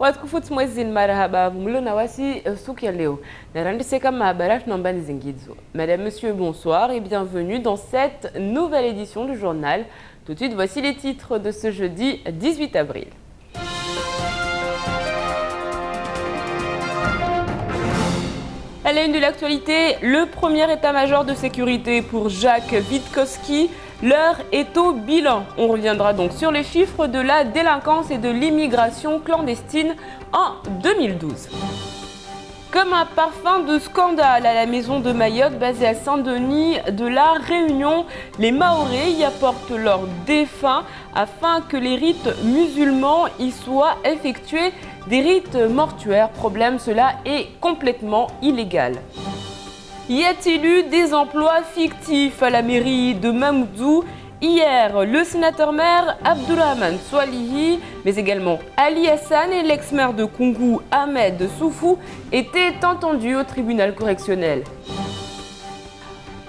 Watukufuti mwezi marahaba mlo na wasi siku ya leo. Narandiseka mahabara tunambani zingizo. Madame, Monsieur, bonsoir et bienvenue dans cette nouvelle édition du journal. Tout de suite, voici les titres de ce jeudi 18 avril. À la une de l'actualité, le premier état-major de sécurité pour Jacques Witkowski. L'heure est au bilan. On reviendra donc sur les chiffres de la délinquance et de l'immigration clandestine en 2012. Comme un parfum de scandale à la maison de Mayotte basée à Saint-Denis de la Réunion, les Mahorais y apportent leurs défunts afin que les rites musulmans y soient effectués. Des rites mortuaires, problème, cela est complètement illégal. Y a-t-il eu des emplois fictifs à la mairie de Mamoudzou? Hier, le sénateur-maire Abdourahmane Swalihi, mais également Ali Hassan et l'ex-maire de Koungou Ahmed Soufou étaient entendus au tribunal correctionnel.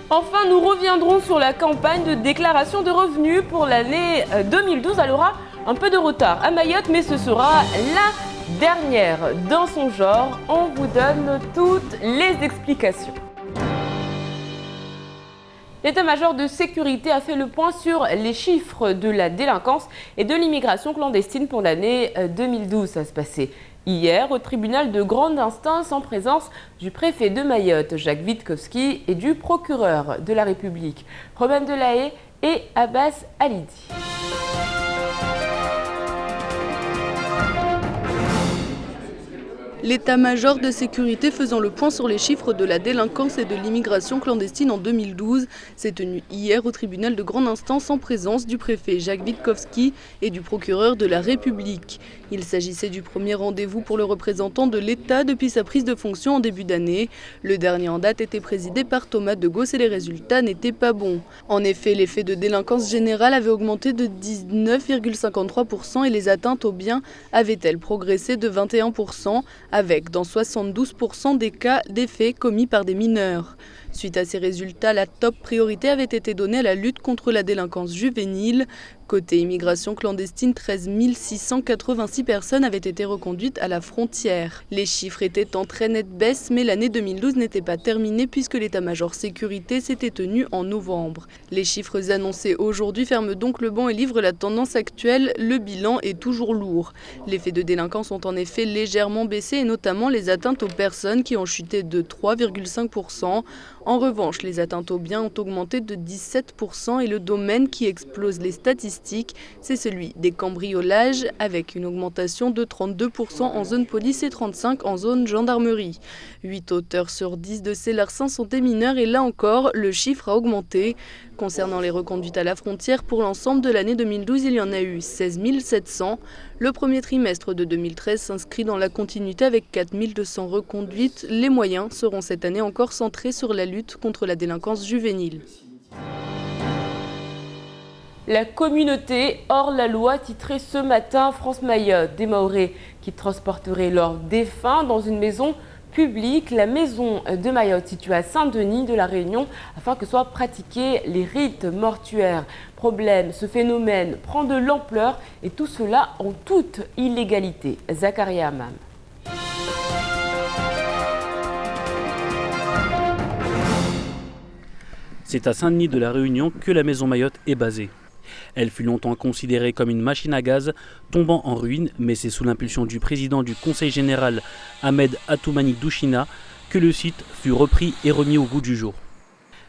Enfin, nous reviendrons sur la campagne de déclaration de revenus pour l'année 2012. Elle aura un peu de retard à Mayotte, mais ce sera la dernière dans son genre. On vous donne toutes les explications. L'état-major de sécurité a fait le point sur les chiffres de la délinquance et de l'immigration clandestine pour l'année 2012. Ça se passait hier au tribunal de grande instance en présence du préfet de Mayotte, Jacques Witkowski, et du procureur de la République, Robin Delahaye et Abbas Alidi. L'état-major de sécurité faisant le point sur les chiffres de la délinquance et de l'immigration clandestine en 2012 s'est tenu hier au tribunal de grande instance en présence du préfet Jacques Witkowski et du procureur de la République. Il s'agissait du premier rendez-vous pour le représentant de l'État depuis sa prise de fonction en début d'année. Le dernier en date était présidé par Thomas de Gaulle et les résultats n'étaient pas bons. En effet, les faits de délinquance générale avaient augmenté de 19,53% et les atteintes aux biens avaient-elles progressé de 21%. Avec, dans 72% des cas, des faits commis par des mineurs. Suite à ces résultats, la top priorité avait été donnée à la lutte contre la délinquance juvénile. Côté immigration clandestine, 13 686 personnes avaient été reconduites à la frontière. Les chiffres étaient en très nette baisse, mais l'année 2012 n'était pas terminée puisque l'état-major sécurité s'était tenu en novembre. Les chiffres annoncés aujourd'hui ferment donc le banc et livrent la tendance actuelle. Le bilan est toujours lourd. Les faits de délinquance ont en effet légèrement baissé et notamment les atteintes aux personnes qui ont chuté de 3,5%. En revanche, les atteintes aux biens ont augmenté de 17% et le domaine qui explose les statistiques, c'est celui des cambriolages avec une augmentation de 32% en zone police et 35% en zone gendarmerie. 8 auteurs sur 10 de ces larcins sont des mineurs et là encore, le chiffre a augmenté. Concernant les reconduites à la frontière, pour l'ensemble de l'année 2012, il y en a eu 16 700. Le premier trimestre de 2013 s'inscrit dans la continuité avec 4 200 reconduites. Les moyens seront cette année encore centrés sur la lutte contre la délinquance juvénile. La communauté hors la loi titrait ce matin France Mayotte, des Mahorais qui transporteraient leurs défunts dans une maison publique, la maison de Mayotte située à Saint-Denis de la Réunion, afin que soient pratiqués les rites mortuaires. Problème, ce phénomène prend de l'ampleur et tout cela en toute illégalité. Zakaria Amam. C'est à Saint-Denis de la Réunion que la maison Mayotte est basée. Elle fut longtemps considérée comme une machine à gaz, tombant en ruine, mais c'est sous l'impulsion du président du Conseil général, Ahmed Atoumani Douchina, que le site fut repris et remis au goût du jour.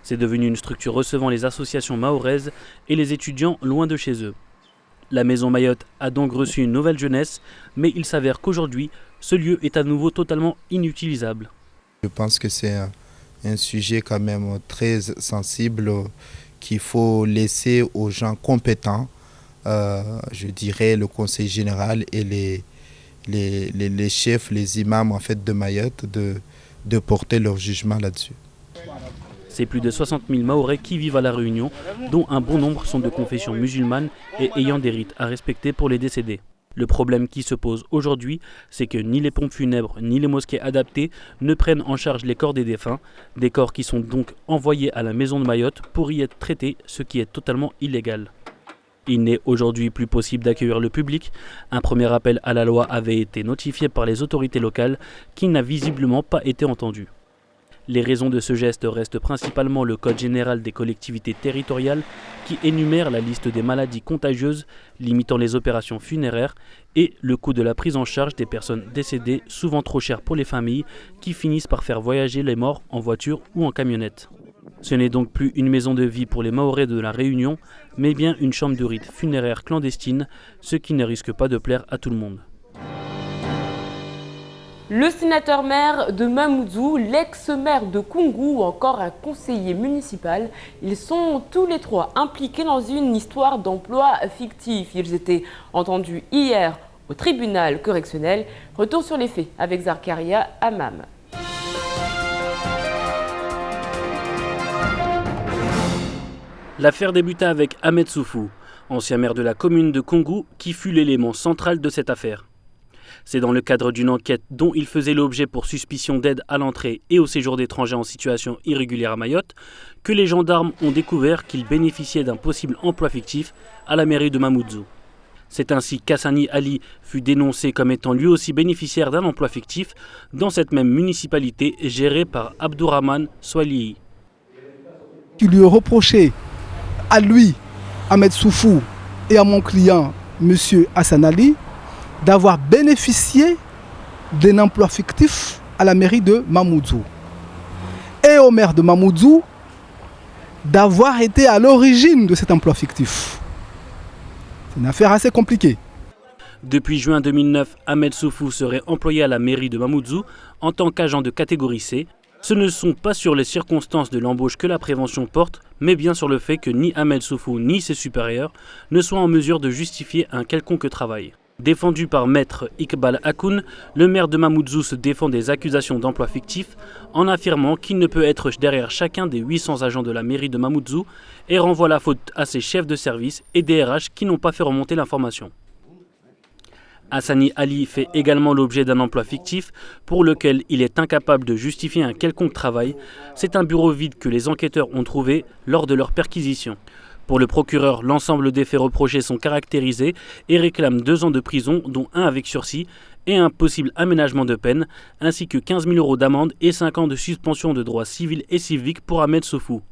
C'est devenu une structure recevant les associations mahoraises et les étudiants loin de chez eux. La maison Mayotte a donc reçu une nouvelle jeunesse, mais il s'avère qu'aujourd'hui, ce lieu est à nouveau totalement inutilisable. Je pense que c'est un sujet quand même très sensible qu'il faut laisser aux gens compétents, je dirais le conseil général et les chefs, les imams en fait, de Mayotte de porter leur jugement là-dessus. C'est plus de 60 000 Mahorais qui vivent à La Réunion, dont un bon nombre sont de confession musulmane et ayant des rites à respecter pour les décédés. Le problème qui se pose aujourd'hui, c'est que ni les pompes funèbres ni les mosquées adaptées ne prennent en charge les corps des défunts, des corps qui sont donc envoyés à la maison de Mayotte pour y être traités, ce qui est totalement illégal. Il n'est aujourd'hui plus possible d'accueillir le public. Un premier appel à la loi avait été notifié par les autorités locales qui n'a visiblement pas été entendu. Les raisons de ce geste restent principalement le Code général des collectivités territoriales qui énumère la liste des maladies contagieuses limitant les opérations funéraires et le coût de la prise en charge des personnes décédées, souvent trop cher pour les familles qui finissent par faire voyager les morts en voiture ou en camionnette. Ce n'est donc plus une maison de vie pour les Mahorais de la Réunion, mais bien une chambre de rite funéraire clandestine, ce qui ne risque pas de plaire à tout le monde. Le sénateur-maire de Mamoudzou, l'ex-maire de Koungou ou encore un conseiller municipal, ils sont tous les trois impliqués dans une histoire d'emploi fictif. Ils étaient entendus hier au tribunal correctionnel. Retour sur les faits avec Zakaria Hamam. L'affaire débuta avec Ahmed Soufou, ancien maire de la commune de Koungou, qui fut l'élément central de cette affaire. C'est dans le cadre d'une enquête dont il faisait l'objet pour suspicion d'aide à l'entrée et au séjour d'étrangers en situation irrégulière à Mayotte que les gendarmes ont découvert qu'il bénéficiait d'un possible emploi fictif à la mairie de Mamoudzou. C'est ainsi qu'Hassani Ali fut dénoncé comme étant lui aussi bénéficiaire d'un emploi fictif dans cette même municipalité gérée par Abdourahmane Swalihi. Qui lui reprochait à lui, Ahmed Soufou, et à mon client, M. Hassan Ali, d'avoir bénéficié d'un emploi fictif à la mairie de Mamoudzou. Et au maire de Mamoudzou d'avoir été à l'origine de cet emploi fictif. C'est une affaire assez compliquée. Depuis juin 2009, Ahmed Soufou serait employé à la mairie de Mamoudzou en tant qu'agent de catégorie C. Ce ne sont pas sur les circonstances de l'embauche que la prévention porte, mais bien sur le fait que ni Ahmed Soufou ni ses supérieurs ne soient en mesure de justifier un quelconque travail. Défendu par maître Iqbal Hakoun, le maire de Mamoudzou se défend des accusations d'emploi fictif en affirmant qu'il ne peut être derrière chacun des 800 agents de la mairie de Mamoudzou et renvoie la faute à ses chefs de service et des RH qui n'ont pas fait remonter l'information. Hassani Ali fait également l'objet d'un emploi fictif pour lequel il est incapable de justifier un quelconque travail. C'est un bureau vide que les enquêteurs ont trouvé lors de leur perquisition. Pour le procureur, l'ensemble des faits reprochés sont caractérisés et réclament 2 ans de prison, dont 1 avec sursis, et un possible aménagement de peine, ainsi que 15 000 € d'amende et 5 ans de suspension de droits civils et civiques pour Ahmed Soufou.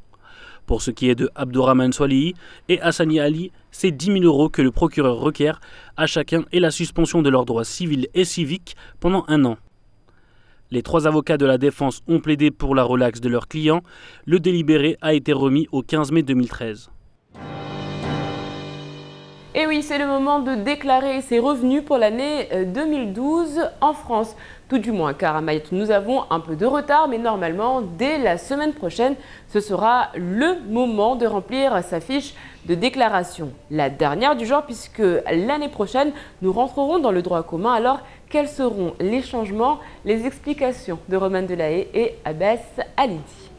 Pour ce qui est de Abdourahmane Swalihi et Hassani Ali, c'est 10 000 € que le procureur requiert à chacun et la suspension de leurs droits civils et civiques pendant 1 an. Les 3 avocats de la défense ont plaidé pour la relaxe de leurs clients. Le délibéré a été remis au 15 mai 2013. Et oui, c'est le moment de déclarer ses revenus pour l'année 2012 en France. Tout du moins, car à Mayotte, nous avons un peu de retard, mais normalement, dès la semaine prochaine, ce sera le moment de remplir sa fiche de déclaration. La dernière du genre, puisque l'année prochaine, nous rentrerons dans le droit commun. Alors, quels seront les changements? Les explications de Romain Delahaye et Abbas Alidi.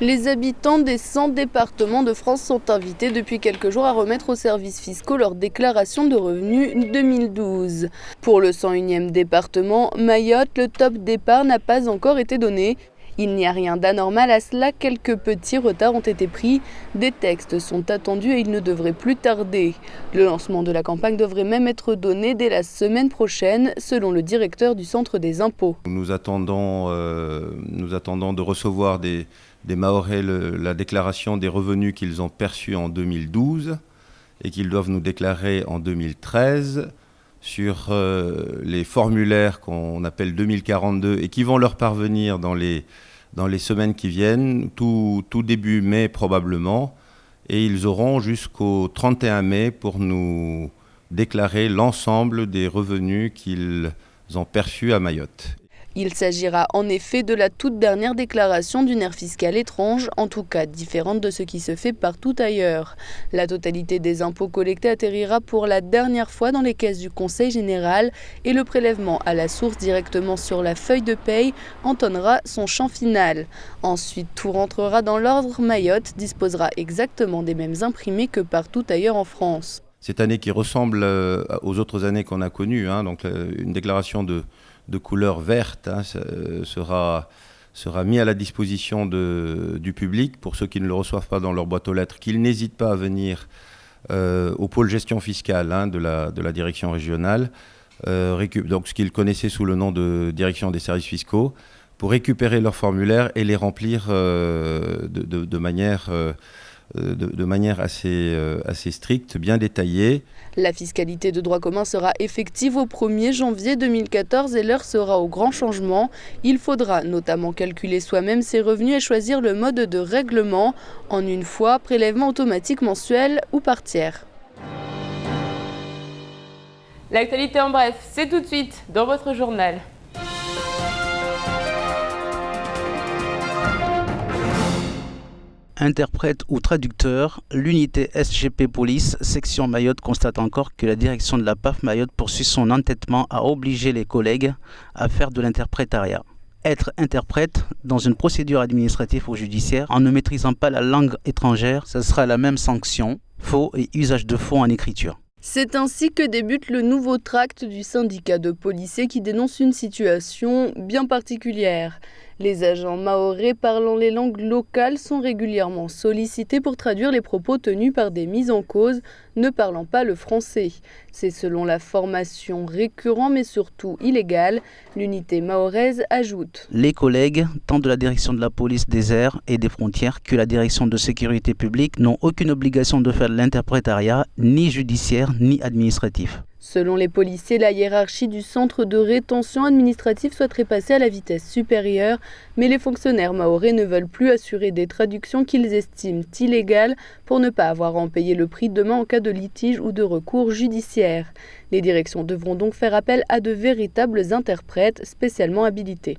Les habitants des 100 départements de France sont invités depuis quelques jours à remettre aux services fiscaux leur déclaration de revenus 2012. Pour le 101e département, Mayotte, le top départ n'a pas encore été donné. Il n'y a rien d'anormal à cela, quelques petits retards ont été pris, des textes sont attendus et il ne devrait plus tarder. Le lancement de la campagne devrait même être donné dès la semaine prochaine, selon le directeur du Centre des impôts. Nous attendons de recevoir des Mahorais la déclaration des revenus qu'ils ont perçus en 2012 et qu'ils doivent nous déclarer en 2013 sur les formulaires qu'on appelle 2042 et qui vont leur parvenir dans les semaines qui viennent, tout début mai probablement, et ils auront jusqu'au 31 mai pour nous déclarer l'ensemble des revenus qu'ils ont perçus à Mayotte. Il s'agira en effet de la toute dernière déclaration d'une aire fiscale étrange, en tout cas différente de ce qui se fait partout ailleurs. La totalité des impôts collectés atterrira pour la dernière fois dans les caisses du Conseil général et le prélèvement à la source directement sur la feuille de paye entonnera son champ final. Ensuite, tout rentrera dans l'ordre. Mayotte disposera exactement des mêmes imprimés que partout ailleurs en France. Cette année qui ressemble aux autres années qu'on a connues, donc une déclaration de couleur verte sera sera mis à la disposition du public pour ceux qui ne le reçoivent pas dans leur boîte aux lettres, qu'ils n'hésitent pas à venir au pôle gestion fiscale de la direction régionale, donc ce qu'ils connaissaient sous le nom de direction des services fiscaux, pour récupérer leurs formulaires et les remplir de manière assez stricte, bien détaillée. La fiscalité de droit commun sera effective au 1er janvier 2014 et l'heure sera au grand changement. Il faudra notamment calculer soi-même ses revenus et choisir le mode de règlement en une fois, prélèvement automatique mensuel ou par tiers. L'actualité en bref, c'est tout de suite dans votre journal. Interprète ou traducteur, l'unité SGP Police, section Mayotte, constate encore que la direction de la PAF Mayotte poursuit son entêtement à obliger les collègues à faire de l'interprétariat. Être interprète dans une procédure administrative ou judiciaire en ne maîtrisant pas la langue étrangère, ce sera la même sanction, faux et usage de faux en écriture. C'est ainsi que débute le nouveau tract du syndicat de policiers qui dénonce une situation bien particulière. Les agents mahorais parlant les langues locales sont régulièrement sollicités pour traduire les propos tenus par des mises en cause ne parlant pas le français. C'est selon la formation récurrente mais surtout illégale. L'unité mahoraise ajoute. Les collègues, tant de la direction de la police des airs et des frontières que la direction de sécurité publique, n'ont aucune obligation de faire de l'interprétariat, ni judiciaire ni administratif. Selon les policiers, la hiérarchie du centre de rétention administrative souhaiterait passer à la vitesse supérieure, mais les fonctionnaires mahorais ne veulent plus assurer des traductions qu'ils estiment illégales pour ne pas avoir à en payer le prix demain en cas de litige ou de recours judiciaire. Les directions devront donc faire appel à de véritables interprètes spécialement habilités.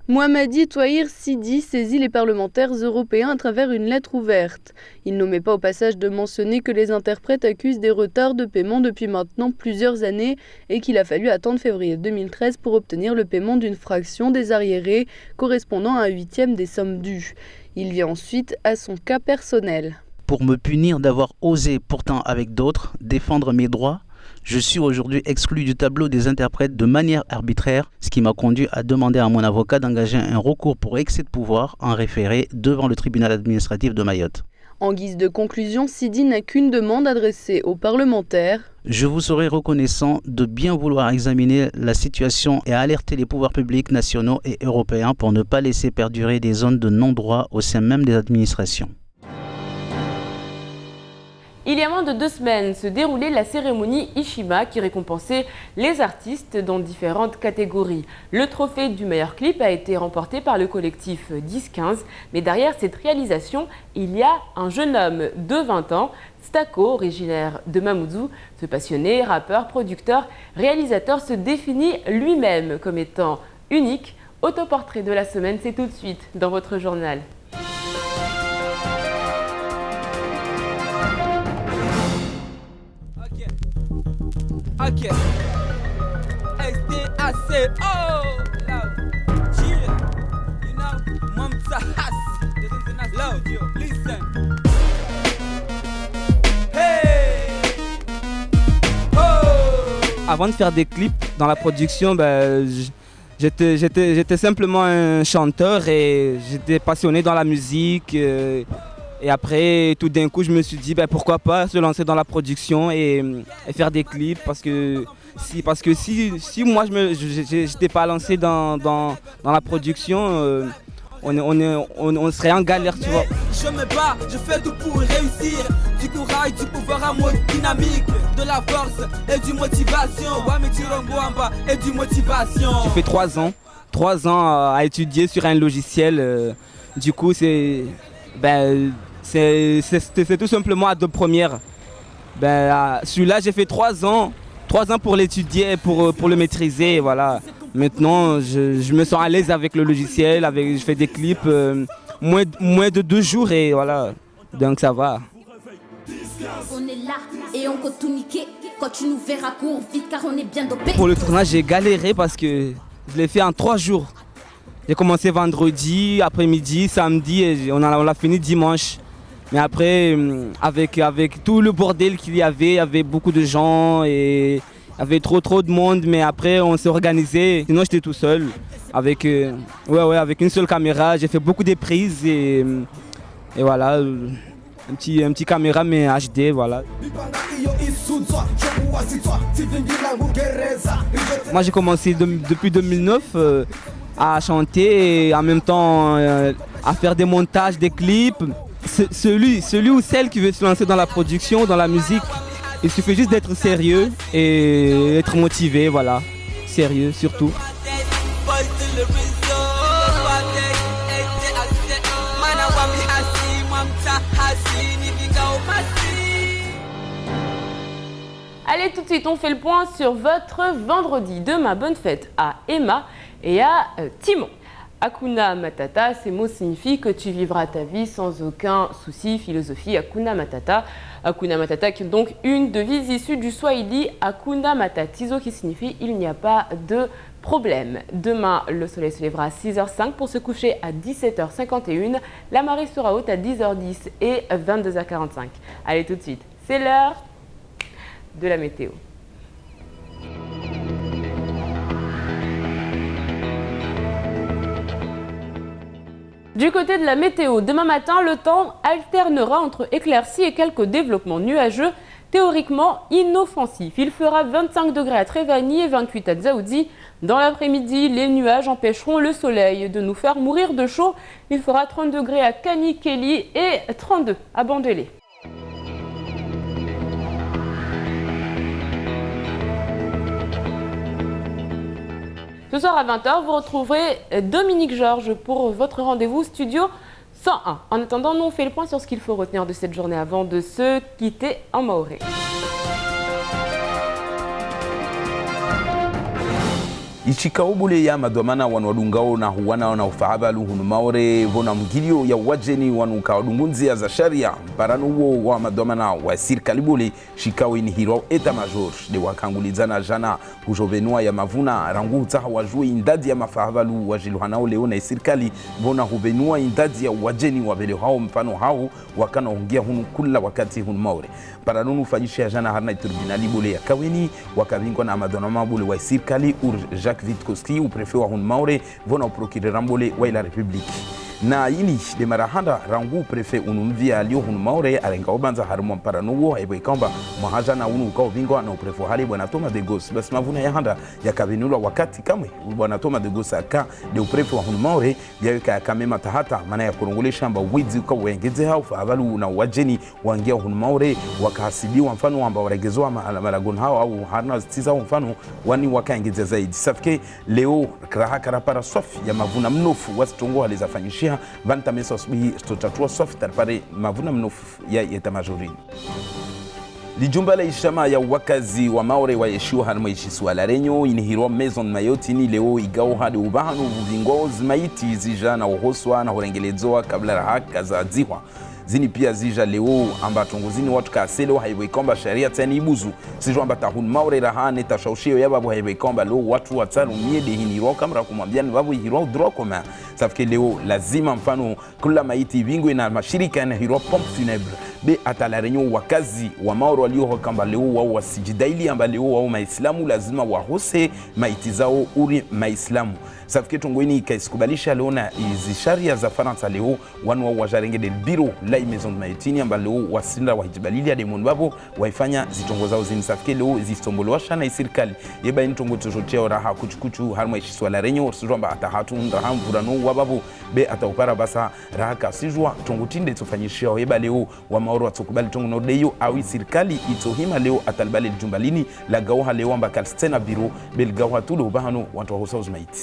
Mohamedi Touahir Sidi saisit les parlementaires européens à travers une lettre ouverte. Il n'omet pas au passage de mentionner que les interprètes accusent des retards de paiement depuis maintenant plusieurs années et qu'il a fallu attendre février 2013 pour obtenir le paiement d'une fraction des arriérés correspondant à 1/8 des sommes dues. Il vient ensuite à son cas personnel. Pour me punir d'avoir osé, pourtant avec d'autres, défendre mes droits, je suis aujourd'hui exclu du tableau des interprètes de manière arbitraire, ce qui m'a conduit à demander à mon avocat d'engager un recours pour excès de pouvoir en référé devant le tribunal administratif de Mayotte. En guise de conclusion, Sidi n'a qu'une demande adressée aux parlementaires. Je vous serai reconnaissant de bien vouloir examiner la situation et alerter les pouvoirs publics nationaux et européens pour ne pas laisser perdurer des zones de non-droit au sein même des administrations. Il y a moins de 2 semaines se déroulait la cérémonie Ishima qui récompensait les artistes dans différentes catégories. Le trophée du meilleur clip a été remporté par le collectif 10-15, mais derrière cette réalisation, il y a un jeune homme de 20 ans, Stako, originaire de Mamoudzou. Ce passionné, rappeur, producteur, réalisateur se définit lui-même comme étant unique. Autoportrait de la semaine, c'est tout de suite dans votre journal. Ok. SDAC. Oh, love. Yeah. You know, Mamsa has. Love, listen. Hey. Oh. Avant de faire des clips dans la production, j'étais simplement un chanteur et j'étais passionné dans la musique. Et après, tout d'un coup, je me suis dit pourquoi pas se lancer dans la production et faire des clips parce que si moi je n'étais pas lancé dans la production, on serait en galère, tu vois. Je me bats, je fais tout pour réussir. Du courage, du pouvoir à moi dynamique, de la force et du motivation. Et du motivation. J'ai fait 3 ans à étudier sur un logiciel. Du coup, c'est tout simplement Adobe Premiere. Celui-là, j'ai fait 3 ans pour l'étudier, pour le maîtriser. Voilà. Maintenant, je me sens à l'aise avec le logiciel, je fais des clips moins de 2 jours et voilà. Donc ça va. On est là et on compte tout niquer. Quand tu nous verras cours vite car on est bien dopé. Pour le tournage, j'ai galéré parce que je l'ai fait en 3 jours. J'ai commencé vendredi, après-midi, samedi et on l'a fini dimanche. Mais après, avec tout le bordel qu'il y avait beaucoup de gens et Il y avait trop de monde, mais après on s'est organisé. Sinon j'étais tout seul avec avec une seule caméra. J'ai fait beaucoup de prises et voilà, un petit caméra mais HD, voilà. Moi j'ai commencé depuis 2009 à chanter et en même temps à faire des montages, des clips. Celui ou celle qui veut se lancer dans la production, dans la musique, il suffit juste d'être sérieux et être motivé, voilà. Sérieux surtout. Allez, tout de suite, on fait le point sur votre vendredi. Demain, bonne fête à Emma et à Timon. Hakuna Matata, ces mots signifient que tu vivras ta vie sans aucun souci. Philosophie Hakuna Matata. Hakuna Matata qui est donc une devise issue du Swahili Hakuna Matatizo qui signifie il n'y a pas de problème. Demain, le soleil se lèvera à 6h05 pour se coucher à 17h51. La marée sera haute à 10h10 et 22h45. Allez, tout de suite, c'est l'heure de la météo. Du côté de la météo, demain matin, le temps alternera entre éclaircies et quelques développements nuageux, théoriquement inoffensifs. Il fera 25 degrés à Trévani et 28 à Dzaoudzi. Dans l'après-midi, les nuages empêcheront le soleil de nous faire mourir de chaud. Il fera 30 degrés à Kanikeli et 32 à Bandélé. Ce soir à 20h, vous retrouverez Dominique Georges pour votre rendez-vous Studio 101. En attendant, nous on fait le point sur ce qu'il faut retenir de cette journée avant de se quitter en maoré. Ichikao bule ya madomana wanwadungao na huwana na ufahabalu hunu maore vona mgilio ya wajeni wanu kawadungunzi ya za sharia baranu uo wa madomana wa sirikali bule shikao ini hiro eta major de wakangulizana jana hujovenua ya mavuna rangu utaha wajue indadi ya mafahabalu wajiluhanao leo na sirikali vona huvenua indadi ya wajeni wabele hao mfano hao wakana hungia hunu kula wakati hunu maore baranunu fanyisha jana harna tribunali bule ya kaweni wakabingwa na madomana bule wa sirikali Jacques Vitkoski, préfet wa Hunmaore, vona procureur Rambole wa la République. Na ini de marahanda rangu préfet unumvia alio Hunmaore alenga obanza harumwa paranuo ebo ikamba mahaja na unu ukao bingwa na préfet hali bwana Thomas de Gos basi mavuna ya handa yakavinulwa wakati kamwe bwana Thomas de Gos aka de préfet wa Hunmaore yaweka kamema tahata maana ya kurungulesha amba wizi ukawengeze hao fabalu na wajeni wangia Hunmaore wakahasibiwa mfano amba waregezwa malagon hao au harna tiza mfano wani wakaengeze zaidi safike leo krahakara para sofi ya mavuna mnofu wasitongo alizafanyishia vanta mesa subihi stotatua sofi tarpare mavuna mnofu ya etamajorine. Lijumba la ishama ya wakazi wa maore wa yeshiwa harma ishiswa la renyo inihirwa maison mayoti ni leo igao hadi ubahanu vuvingozi maiti zija na uhoswa na horengelezoa kabla rahaka za ziwa. Zini pia zija leo amba tongozini watu kaselo haiwe komba sharia tani ibuzu sijo amba tahun maure rahane tashaushio ya babu haiwe komba leo watu wataru miede hini roka mra kumwambiani babu hiro drokoma safike leo lazima mfano kula maiti bingwe na mashirika na hiro pompe funèbre be atala renyo wakazi wa maure walio kamba leo wao wasijidaili amba leo wao maislamu lazima wahose maiti zao uri maislamu safike tongoni ikaisikubalisha leo na izi sharia za Faransa leo wanu wa wajarenge del biro la maison de maitini amba leo wasinda wahijibalili ade monbabo waifanya zitongo zao zinisafike leo zistombolwasha na isirikali yeba intongo tojotea raha kuchukuchu harma ishiswa la renyo sijomba atahatu ndaham burano wababo be ataupara basa raha kasijwa tongotinde tofanyishia yeba leo wa maoro atokubali tongo nodeyo au isirikali itohima leo atalbali jumbalini la gauha leo amba kalstena biro belgawa tulo bahano watu hosa uzmaiti.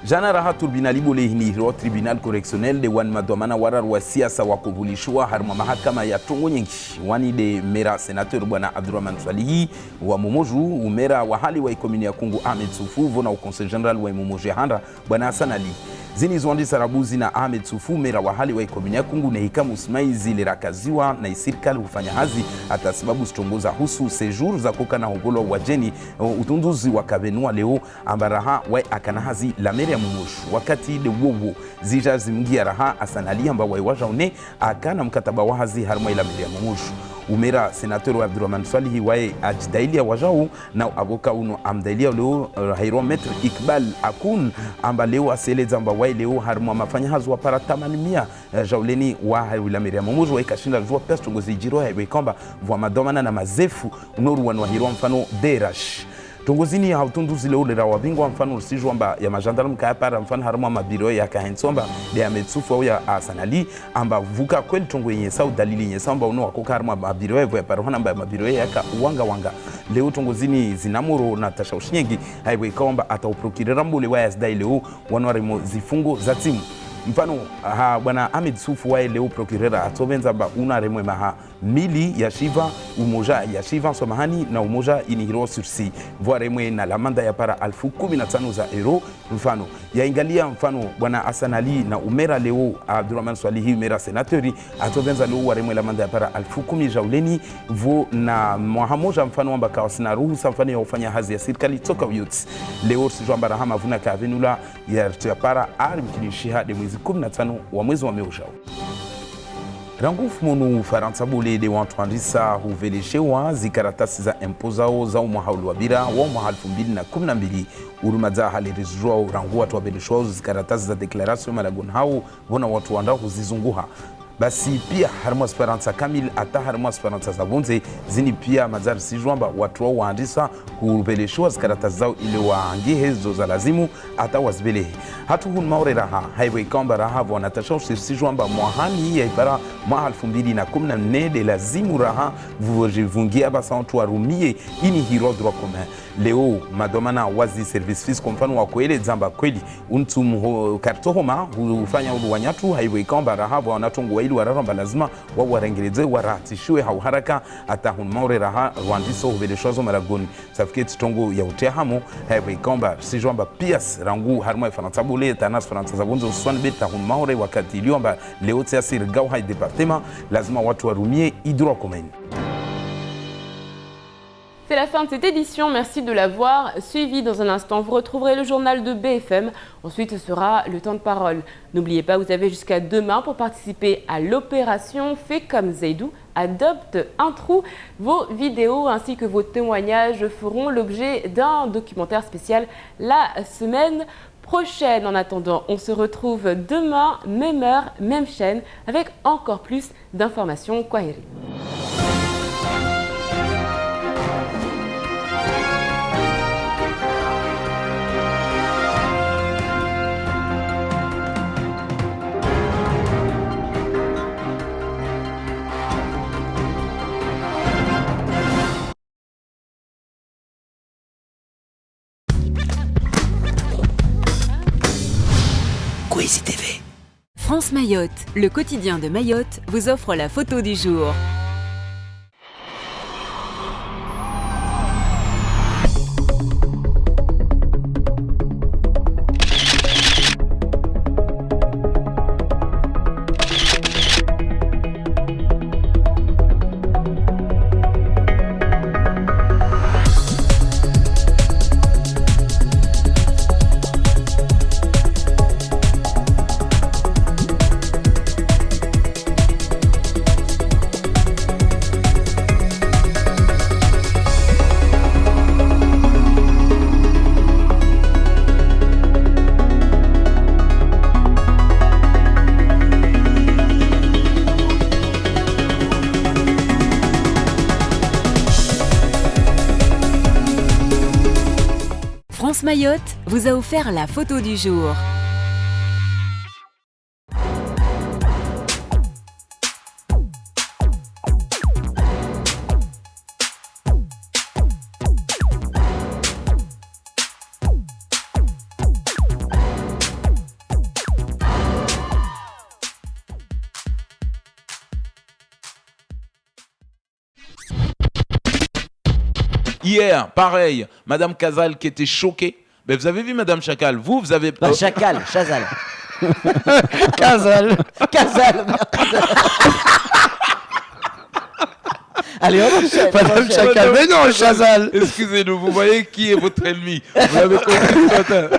Jana raha turbinali bole hini hiro tribunal correctionnel de wan madomana warar wa siasa wa kuvulishwa harma mahakama ya tongo nyingi wani de mera senateur bwana Abdurrahman Swalihi wa Momoju umera wa hali wa ikomini ya Kungu Ahmed Sufu vona au conseil general wa Momoju handa bwana Hassan Ali zini zondi sarabuzi na Ahmed Sufu mera wa hali wa ikomini ya Kungu na hikamu smaizi lirakaziwa na isirikali hufanya hazi hata sababu stongoza husu sejour za koka na hogolo wajeni utunduzi wa kavenua leo ambaraha wa akanahazi la mera ya Momoju wakati de wowo zija zimgia raha Hassan Ali amba waiwaja une akana mkataba wahazi harma ila mera ya Momoju umera senateur wa Abdurrahman Swalihi wae ajdailia wajau na aboka uno amdailia leo hairo maître Iqbal Akun amba leo aseleza amba wae leo harimo mafanya hazwa para 800 jauleni wa wilamiria momuzo ikashinda zwa pesa tongozi jiro hawe kwamba vwa madomana na mazefu unoru wanwa hiro mfano derash tongozini hautunduzi leo lera wabingwa mfano usijwamba ya majandarmu kaya para mfano harimo mabiro ya kahensomba de ametsufu au ya asanali amba vuka kweli tongo yenye sau dalili yenye samba uno wakoka harimo mabiro ya para hona mabiro ya ka wanga leo tongozini zinamuro na tashaushinyengi haiwe kwamba atauprokirera mbole wa SDI leo wanwarimo zifungo za timu mfano bwana Ahmed Sufu wae leo procurera atovenza ba una remwe maha mili ya shiva umoja ya shiva somahani na umoja ini hiro sursi voire remwe na lamanda ya para 15,000 za euro mfano ya ingalia mfano bwana Hassan Ali na umera leo Abdurrahman Swalihi umera senatori atovenza leo wa remwe lamanda ya para 10,000 jauleni vo na mwahamoja mfano amba kawasina ruhusa mfano ya ufanya hazi ya serikali toka youth leo sijwamba rahama vuna ka avenula ya para mkini shihade mwezi 15 wa mwezi wa meujao rangufu munu faransa bule de wantwandisa huveleshewa zikaratasi za impozao za umwahaulu wabira wa umwaha 2012 urumadza halirizwa rangu watu wabeleshwa zikaratasi za deklarasyon malagon hao vona watu wanda huzizunguha basi pia harimo esperanza kamil ata harimo esperanza za bonze zini pia mazari sijwamba watu wao waandisa hubeleshwa zikaratasi zao ile waangie hezo za lazimu ata wazibelehe hatu hun maure raha haiwe kamba raha wanatasha sijwamba mwahani ya ipara mwa 2014 de lazimu raha vungia basa watu warumie ini hiro droit commun leo madomana wazi service fiscal mfano wa kweli zamba kweli untum kartohoma hufanya uwanyatu haiwe kamba raha wanatungu ili wararamba lazima wa warengeleze waratishwe hauharaka atahun maure raha rwandiso hubeleshwazo maragoni safiketi tongo ya utehamo haiwe kamba sijwamba pias rangu harmo ifanantabule tanas fanantabunzo uswani beta hun maure wakati iliomba leo tiasir gau hai departement lazima watu warumie idro commun. C'est la fin de cette édition, merci de l'avoir suivi. Dans un instant, vous retrouverez le journal de BFM. Ensuite, ce sera le temps de parole. N'oubliez pas, vous avez jusqu'à demain pour participer à l'opération Fais comme Zaidou, adopte un trou. Vos vidéos ainsi que vos témoignages feront l'objet d'un documentaire spécial la semaine prochaine. En attendant, on se retrouve demain, même heure, même chaîne, avec encore plus d'informations. Kwaheri. TV. France Mayotte, le quotidien de Mayotte, vous offre la photo du jour. France Mayotte vous a offert la photo du jour. Hier, pareil, Madame Casal qui était choquée. Mais vous avez vu Madame Chacal, vous avez... Pas Chacal, Chazal. Casal. Casal. Allez, on enchaîne. Madame Chacal, mais non, Chazal. Excusez-nous, vous voyez qui est votre ennemi. Vous l'avez compris ce matin.